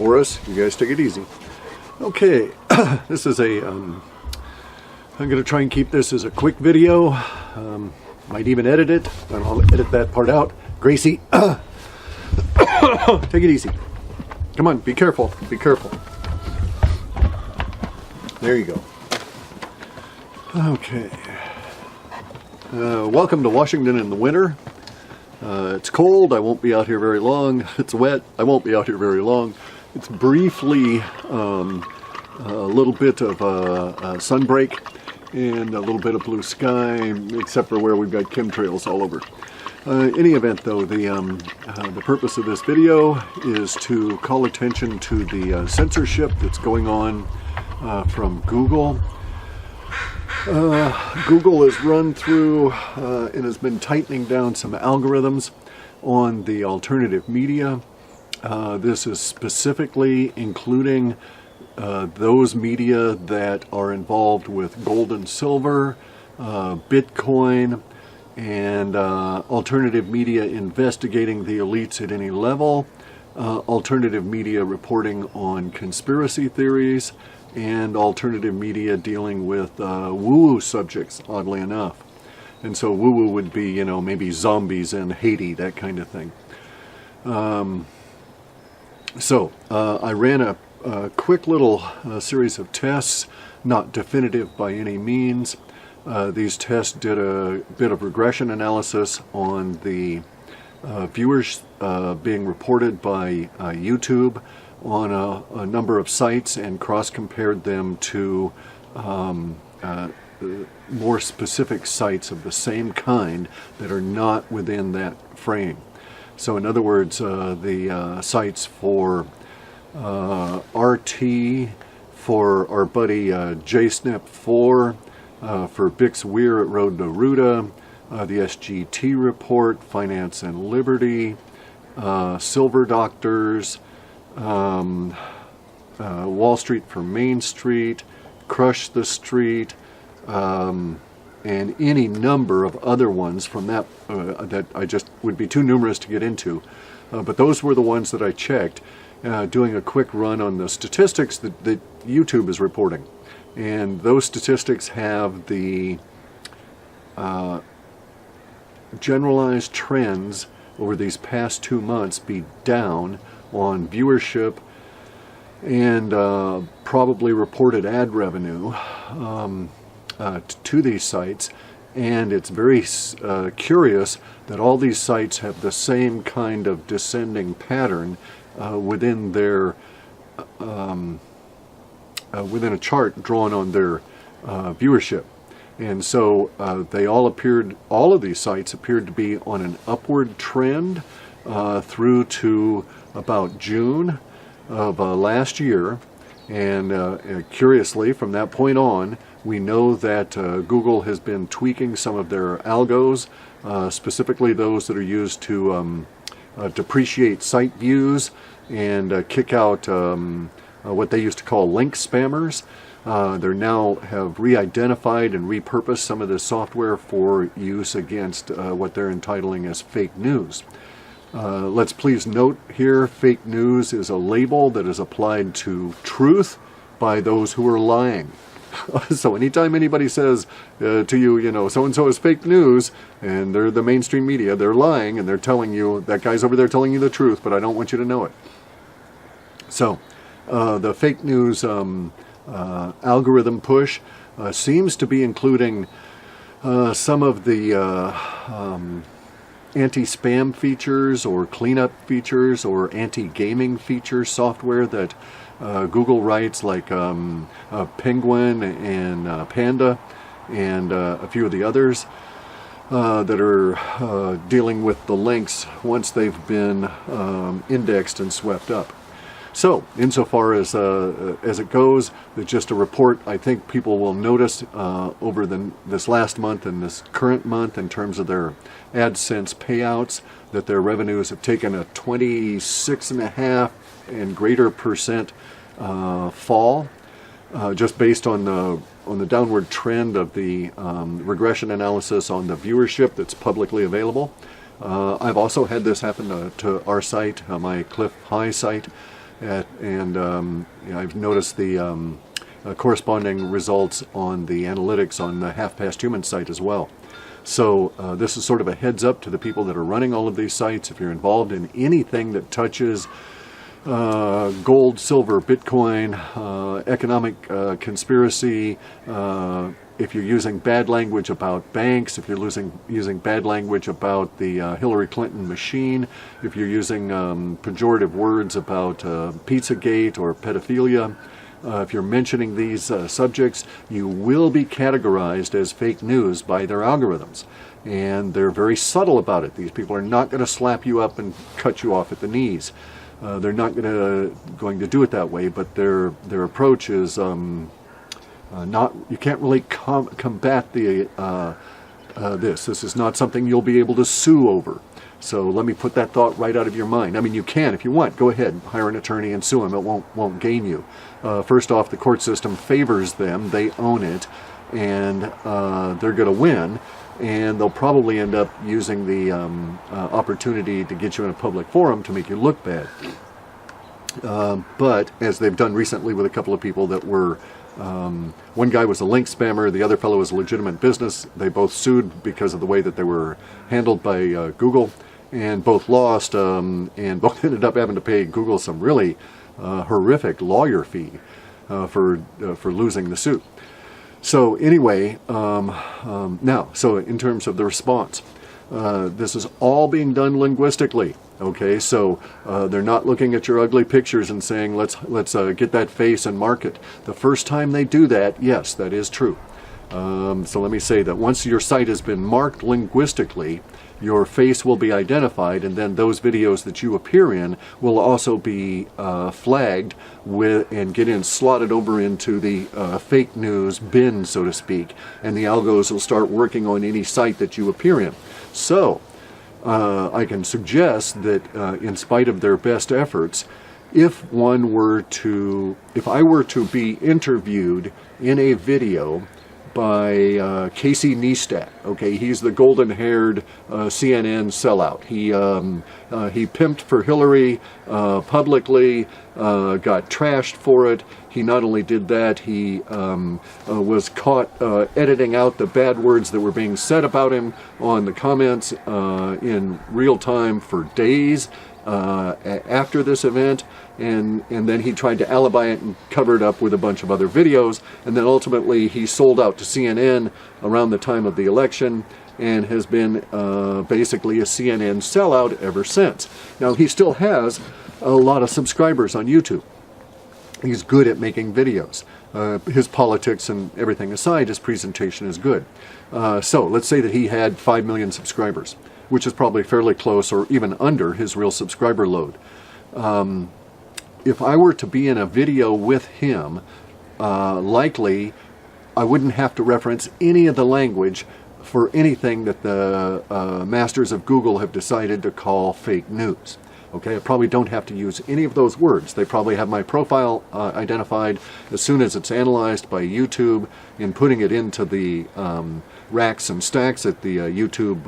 for us. You guys take it easy. Okay, this is a, I'm going to try and keep this as a quick video. Might even edit it, and I'll edit that part out. Gracie, take it easy. Come on, be careful, be careful. There you go. Okay. Welcome to Washington in the winter. It's cold, I won't be out here very long. It's wet, I won't be out here very long. It's briefly a little bit of a sunbreak and a little bit of blue sky, except for where we've got chemtrails all over. Any event though, the purpose of this video is to call attention to the censorship that's going on from Google. Google has run through and has been tightening down some algorithms on the alternative media. This is specifically including those media that are involved with gold and silver, Bitcoin, and alternative media investigating the elites at any level, alternative media reporting on conspiracy theories, and alternative media dealing with woo-woo subjects, oddly enough. And so woo-woo would be, you know, maybe zombies in Haiti, that kind of thing. I ran a quick little series of tests, not definitive by any means. These tests did a bit of regression analysis on the viewers being reported by YouTube on a number of sites and cross-compared them to more specific sites of the same kind that are not within that frame. So in other words, the sites for RT, for our buddy JSNP4, for Bix Weir at Road to Ruta, the SGT Report, Finance and Liberty, Silver Doctors, Wall Street for Main Street, Crush the Street, and any number of other ones from that that I just would be too numerous to get into. But those were the ones that I checked, doing a quick run on the statistics that YouTube is reporting. And those statistics have the generalized trends over these past 2 months be down on viewership and probably reported ad revenue to these sites. And it's very curious that all these sites have the same kind of descending pattern within their within a chart drawn on their viewership. And so all of these sites appeared to be on an upward trend through to about June of last year. And curiously, from that point on, we know that Google has been tweaking some of their algos, specifically those that are used to depreciate site views and kick out what they used to call link spammers. They now have re-identified and repurposed some of this software for use against what they're entitling as fake news. Let's please note here, fake news is a label that is applied to truth by those who are lying. So anytime anybody says to you, you know, so-and-so is fake news, and they're the mainstream media, they're lying, and they're telling you, that guy's over there telling you the truth, but I don't want you to know it. So the fake news algorithm push seems to be including some of the anti-spam features or cleanup features or anti-gaming feature software that Google writes, like Penguin and Panda and a few of the others that are dealing with the links once they've been indexed and swept up. So, insofar as it goes, it's just a report I think people will notice over this last month and this current month in terms of their AdSense payouts, that their revenues have taken a 26.5% and greater fall, just based on the downward trend of the regression analysis on the viewership that's publicly available. I've also had this happen to our site, my Clif site. I've noticed the corresponding results on the analytics on the Half Past Human site as well. So this is sort of a heads up to the people that are running all of these sites. If you're involved in anything that touches gold, silver, Bitcoin, economic conspiracy, if you're using bad language about banks, if you're using bad language about the Hillary Clinton machine, if you're using pejorative words about Pizzagate or pedophilia, if you're mentioning these subjects, you will be categorized as fake news by their algorithms. And they're very subtle about it. These people are not going to slap you up and cut you off at the knees. They're not going to do it that way, but their approach is not. You can't really combat the this. This is not something you'll be able to sue over. So let me put that thought right out of your mind. I mean, you can if you want. Go ahead, hire an attorney and sue them. It won't gain you. First off, the court system favors them. They own it, and they're going to win. And they'll probably end up using the opportunity to get you in a public forum to make you look bad. But as they've done recently with a couple of people that were, one guy was a link spammer, the other fellow was a legitimate business. They both sued because of the way that they were handled by Google, and both lost, and both ended up having to pay Google some really horrific lawyer fee for losing the suit. So anyway, now, so in terms of the response, this is all being done linguistically. Okay, so they're not looking at your ugly pictures and saying, let's get that face and mark it. The first time they do that, yes, that is true. So let me say that once your site has been marked linguistically, your face will be identified, and then those videos that you appear in will also be flagged and slotted over into the fake news bin, so to speak, and the algos will start working on any site that you appear in. So I can suggest that in spite of their best efforts, if I were to be interviewed in a video by Casey Neistat. Okay, he's the golden-haired CNN sellout. He pimped for Hillary publicly, got trashed for it. He not only did that, he was caught editing out the bad words that were being said about him on the comments in real time for days after this event. And then he tried to alibi it and cover it up with a bunch of other videos, and then ultimately he sold out to CNN around the time of the election and has been basically a CNN sellout ever since. Now, he still has a lot of subscribers on YouTube. He's good at making videos. His politics and everything aside, his presentation is good. So let's say that he had 5 million subscribers, which is probably fairly close or even under his real subscriber load. If I were to be in a video with him, likely I wouldn't have to reference any of the language for anything that the masters of Google have decided to call fake news. Okay, I probably don't have to use any of those words. They probably have my profile identified as soon as it's analyzed by YouTube in putting it into the racks and stacks at the YouTube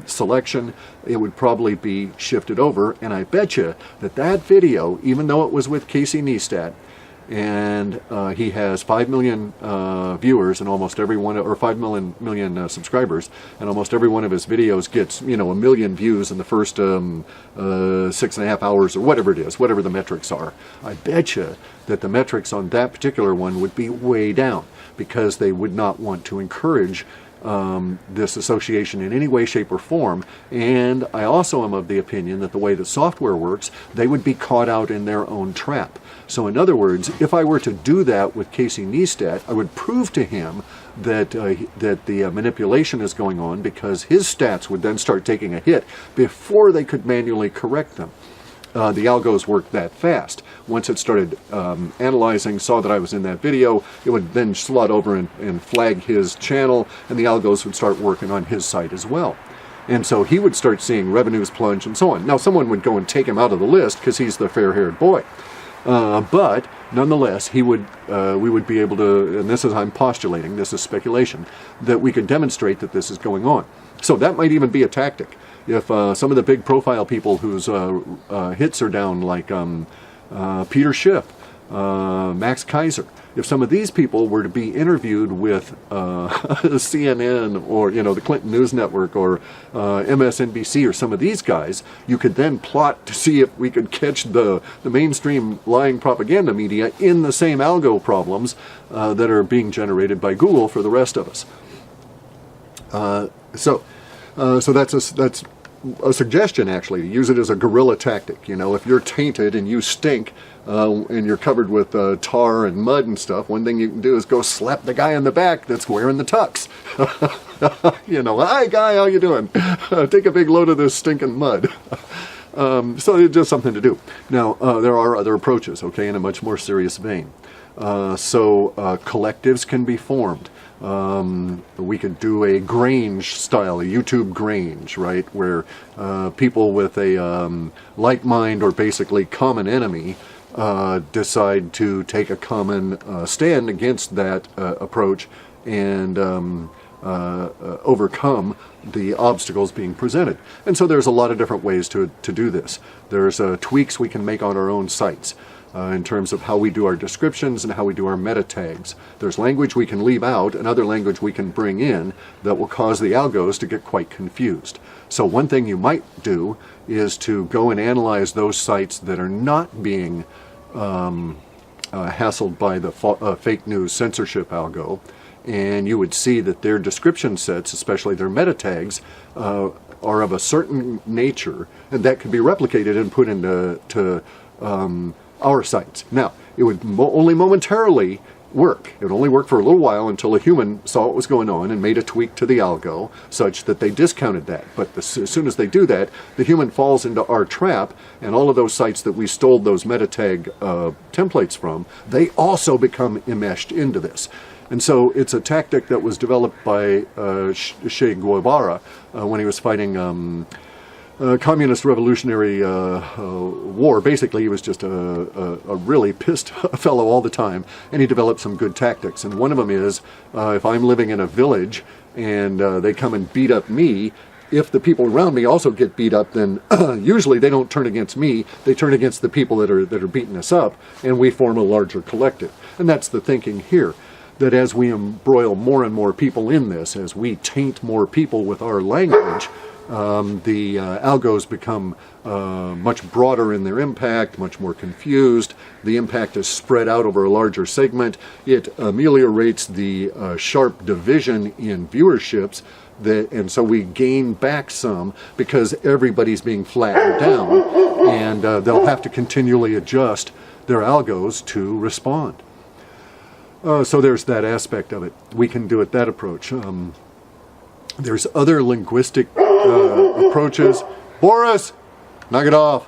selection. It would probably be shifted over, and I bet you that video, even though it was with Casey Neistat, and he has 5 million viewers and almost every one, or 5 million subscribers, and almost every one of his videos gets, 1 million views in the first 6.5 hours or whatever it is, whatever the metrics are. I bet you that the metrics on that particular one would be way down, because they would not want to encourage this association in any way, shape, or form. And I also am of the opinion that the way the software works, they would be caught out in their own trap. So in other words, if I were to do that with Casey Neistat, I would prove to him that the manipulation is going on, because his stats would then start taking a hit before they could manually correct them. The algos work that fast. Once it started analyzing, saw that I was in that video, it would then slot over and flag his channel, and the algos would start working on his site as well. And so he would start seeing revenues plunge and so on. Now, someone would go and take him out of the list because he's the fair-haired boy. But nonetheless, we would be able to, and this is, I'm postulating, this is speculation, that we can demonstrate that this is going on. So that might even be a tactic. If some of the big profile people whose hits are down, like Peter Schiff, Max Kaiser. If some of these people were to be interviewed with CNN or, the Clinton News Network or MSNBC or some of these guys, you could then plot to see if we could catch the mainstream lying propaganda media in the same algo problems that are being generated by Google for the rest of us. So that's a suggestion, actually, to use it as a guerrilla tactic. If you're tainted and you stink and you're covered with tar and mud and stuff, one thing you can do is go slap the guy in the back that's wearing the tux. Hi guy, how you doing? Take a big load of this stinking mud. So it's just something to do. Now, there are other approaches, okay, in a much more serious vein. So collectives can be formed. We could do a Grange style, a YouTube Grange, right, where people with a like mind or basically common enemy decide to take a common stand against that approach and overcome the obstacles being presented. And so there's a lot of different ways to do this. There's tweaks we can make on our own sites. In terms of how we do our descriptions and how we do our meta tags. There's language we can leave out and other language we can bring in that will cause the algos to get quite confused. So one thing you might do is to go and analyze those sites that are not being hassled by the fake news censorship algo, and you would see that their description sets, especially their meta tags, are of a certain nature, and that could be replicated and put into our sites. Now, it would only momentarily work. It would only work for a little while until a human saw what was going on and made a tweak to the algo such that they discounted that. But as soon as they do that, the human falls into our trap, and all of those sites that we stole those meta tag templates from, they also become enmeshed into this. And so it's a tactic that was developed by Che Guevara when he was fighting communist revolutionary war. Basically, he was just a really pissed fellow all the time, and he developed some good tactics. And one of them is, if I'm living in a village and they come and beat up me, if the people around me also get beat up, then usually they don't turn against me, they turn against the people that are beating us up, and we form a larger collective. And that's the thinking here, that as we embroil more and more people in this, as we taint more people with our language, the algos become much broader in their impact, much more confused. The impact is spread out over a larger segment. It ameliorates the sharp division in viewerships, and so we gain back some because everybody's being flattened down, and they'll have to continually adjust their algos to respond. So there's that aspect of it. We can do it that approach. There's other linguistic approaches. Boris, knock it off.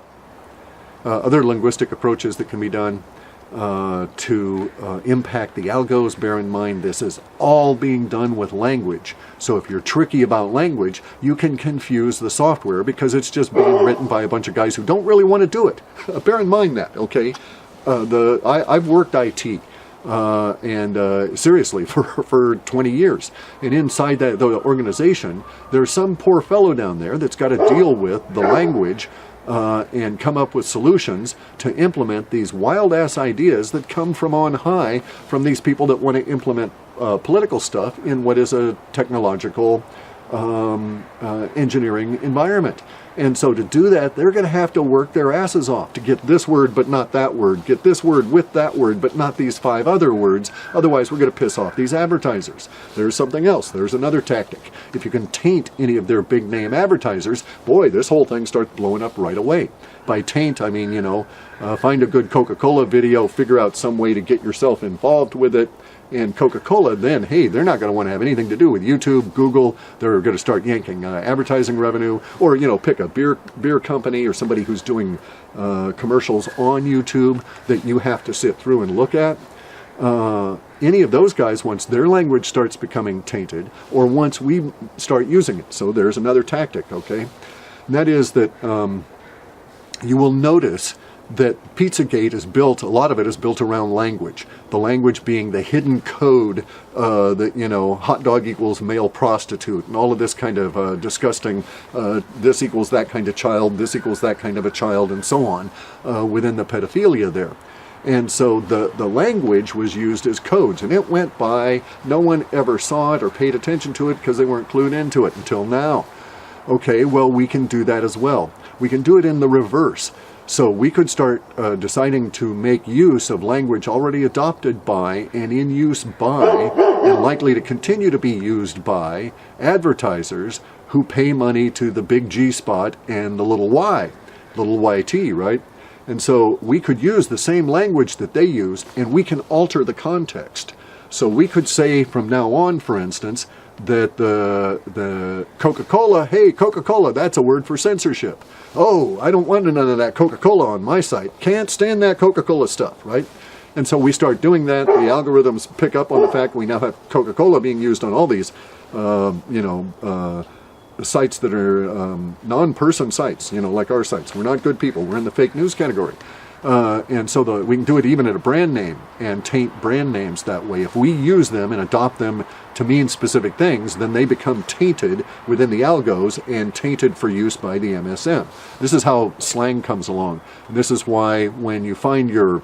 Other linguistic approaches that can be done to impact the algos. Bear in mind, this is all being done with language. So if you're tricky about language, you can confuse the software because it's just being written by a bunch of guys who don't really want to do it. Bear in mind that, okay? I've worked IT. Seriously, for 20 years. And inside the organization, there's some poor fellow down there that's got to deal with the language and come up with solutions to implement these wild-ass ideas that come from on high from these people that want to implement political stuff in what is a technological engineering environment. And so to do that, they're going to have to work their asses off to get this word but not that word, get this word with that word but not these 5 other words. Otherwise, we're going to piss off these advertisers. There's something else. There's another tactic. If you can taint any of their big name advertisers, boy, this whole thing starts blowing up right away. By taint, I mean, find a good Coca-Cola video, figure out some way to get yourself involved with it. And Coca-Cola, then, hey, they're not going to want to have anything to do with YouTube, Google. They're going to start yanking advertising revenue, or pick a beer company or somebody who's doing commercials on YouTube that you have to sit through and look at. Any of those guys, once their language starts becoming tainted, or once we start using it. So there's another tactic, okay? And that is that you will notice that Pizzagate is built, a lot of it is built around language. The language being the hidden code that, you know, hot dog equals male prostitute, and all of this kind of disgusting, this equals that kind of child, this equals that kind of a child, and so on, within the pedophilia there. And so the language was used as codes, and it went by. No one ever saw it or paid attention to it because they weren't clued into it until now. Okay, well, we can do that as well. We can do it in the reverse. So we could start deciding to make use of language already adopted by and in use by and likely to continue to be used by advertisers who pay money to the big G spot and the little y, little YT, right? And so we could use the same language that they used, and we can alter the context. So we could say from now on, for instance, that the Coca-Cola, hey, Coca-Cola, that's a word for censorship. Oh, I don't want none of that Coca-Cola on my site. Can't stand that Coca-Cola stuff, right? And so we start doing that. The algorithms pick up on the fact we now have Coca-Cola being used on all these, sites that are non-person sites, you know, like our sites. We're not good people. We're in the fake news category. And so we can do it even at a brand name and taint brand names that way. If we use them and adopt them to mean specific things, then they become tainted within the algos and tainted for use by the MSM. This is how slang comes along. And this is why when you find your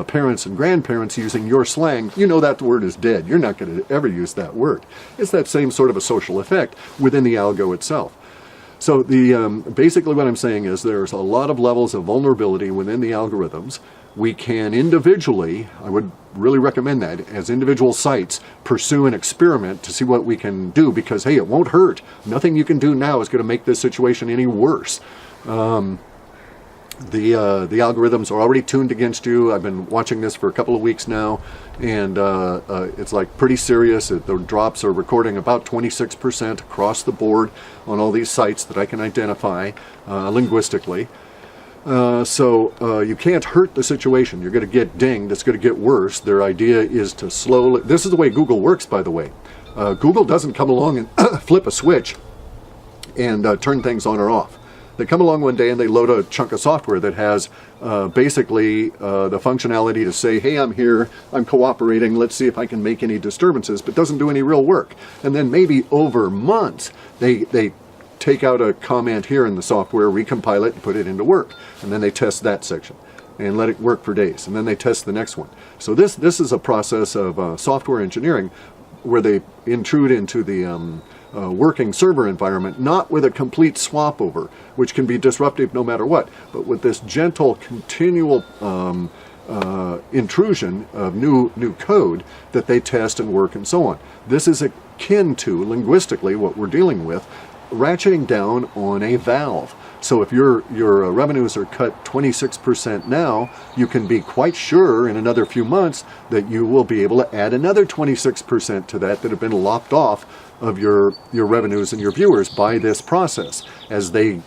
parents and grandparents using your slang, you know that word is dead. You're not going to ever use that word. It's that same sort of a social effect within the algo itself. So basically what I'm saying is there's a lot of levels of vulnerability within the algorithms. We can individually, I would really recommend that, as individual sites, pursue an experiment to see what we can do, because, hey, it won't hurt. Nothing you can do now is going to make this situation any worse. The algorithms are already tuned against you. I've been watching this for a couple of weeks now, and it's like pretty serious. The drops are recording about 26% across the board on all these sites that I can identify linguistically. So you can't hurt the situation. You're going to get dinged. It's going to get worse. Their idea is to slowly... This is the way Google works, by the way. Google doesn't come along and flip a switch and turn things on or off. They come along one day and they load a chunk of software that has basically the functionality to say, hey, I'm here, I'm cooperating, let's see if I can make any disturbances, but doesn't do any real work. And then maybe over months, they take out a comment here in the software, recompile it, and put it into work. And then they test that section and let it work for days. And then they test the next one. So this is a process of software engineering where they intrude into the working server environment, not with a complete swap over, which can be disruptive no matter what, but with this gentle, continual intrusion of new code that they test and work and so on. This is akin to, linguistically, what we're dealing with, ratcheting down on a valve. So if your revenues are cut 26% now, you can be quite sure in another few months that you will be able to add another 26% to that have been lopped off of your revenues and your viewers by this process, as they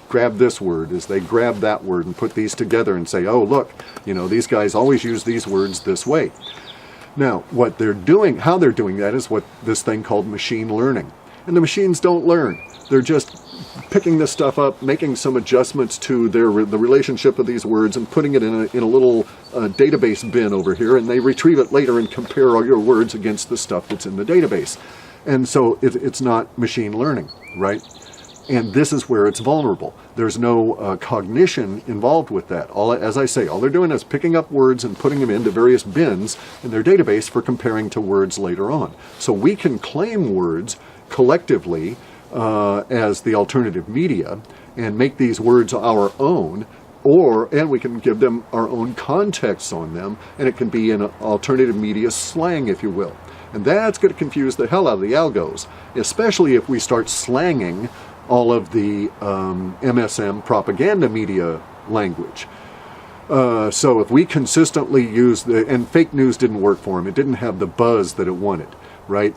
grab this word, as they grab that word and put these together and say, oh, look, you know, these guys always use these words this way. Now, what they're doing, how they're doing that is what this thing called machine learning. And the machines don't learn. They're just picking this stuff up, making some adjustments to the relationship of these words and putting it in a little database bin over here, and they retrieve it later and compare all your words against the stuff that's in the database. And so it's not machine learning, right? And this is where it's vulnerable. There's no cognition involved with that. As I say, all they're doing is picking up words and putting them into various bins in their database for comparing to words later on. So we can claim words collectively as the alternative media and make these words our own, and we can give them our own context on them, and it can be an alternative media slang, if you will. And that's going to confuse the hell out of the algos, especially if we start slanging all of the MSM propaganda media language. So if we consistently use and fake news didn't work for them, it didn't have the buzz that it wanted, right?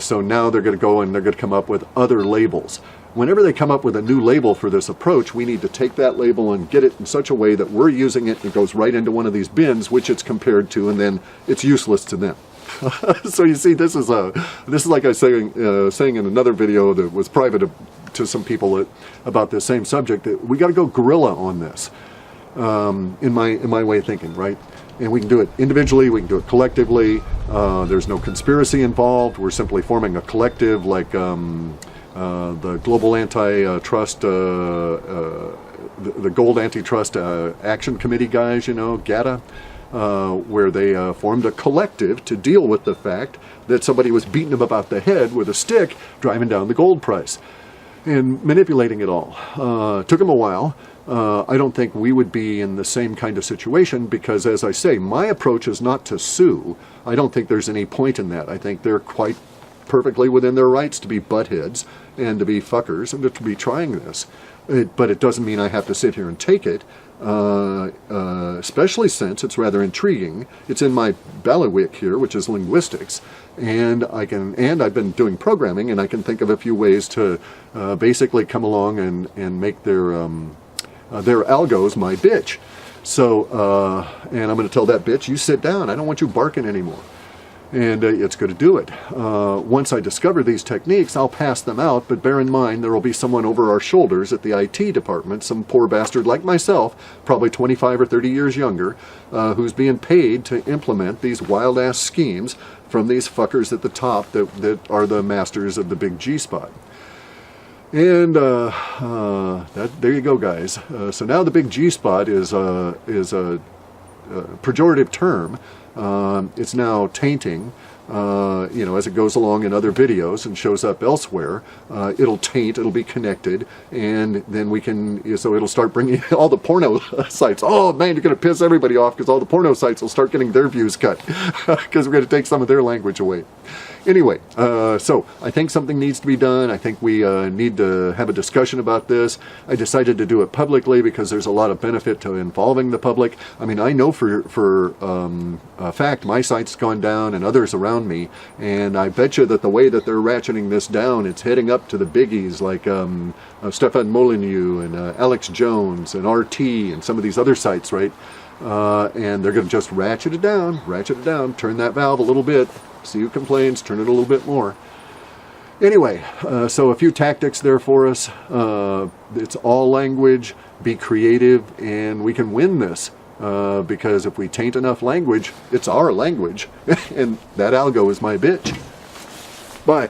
So now they're going to go and they're going to come up with other labels. Whenever they come up with a new label for this approach, we need to take that label and get it in such a way that we're using it and it goes right into one of these bins, which it's compared to, and then it's useless to them. So you see, this is like I was saying in another video that was private to some people about this same subject, that we got to go guerrilla on this. in my way of thinking, right? And we can do it individually, we can do it collectively. There's no conspiracy involved. We're simply forming a collective, like the Global Antitrust, the Gold Antitrust Action Committee guys, you know, GATA, where they formed a collective to deal with the fact that somebody was beating them about the head with a stick, driving down the gold price and manipulating it all. Took them a while. I don't think we would be in the same kind of situation because, as I say, my approach is not to sue. I don't think there's any point in that. I think they're quite perfectly within their rights to be buttheads and to be fuckers and to be trying this. But it doesn't mean I have to sit here and take it, especially since it's rather intriguing. It's in my bailiwick here, which is linguistics, and I've been doing programming, and I can think of a few ways to basically come along and make their algos my bitch. So, and I'm going to tell that bitch, you sit down. I don't want you barking anymore. And it's going to do it. Once I discover these techniques, I'll pass them out, but bear in mind there will be someone over our shoulders at the IT department, some poor bastard like myself, probably 25 or 30 years younger, who's being paid to implement these wild-ass schemes from these fuckers at the top that are the masters of the big G-spot. And there you go, guys. So now the big G-spot is a pejorative term. It's now tainting, as it goes along in other videos and shows up elsewhere. It'll taint, it'll be connected, and then so it'll start bringing all the porno sites. Oh man, you're going to piss everybody off because all the porno sites will start getting their views cut because we're going to take some of their language away. Anyway, so I think something needs to be done. I think we need to have a discussion about this. I decided to do it publicly because there's a lot of benefit to involving the public. I mean, I know for a fact my site's gone down and others around me, and I bet you that the way that they're ratcheting this down, it's heading up to the biggies like Stefan Molyneux and Alex Jones and RT and some of these other sites, right? And they're going to just ratchet it down, turn that valve a little bit. See who complains, turn it a little bit more. Anyway, so a few tactics there for us. It's all language, be creative, and we can win this. Because if we taint enough language, it's our language. And that algo is my bitch. Bye.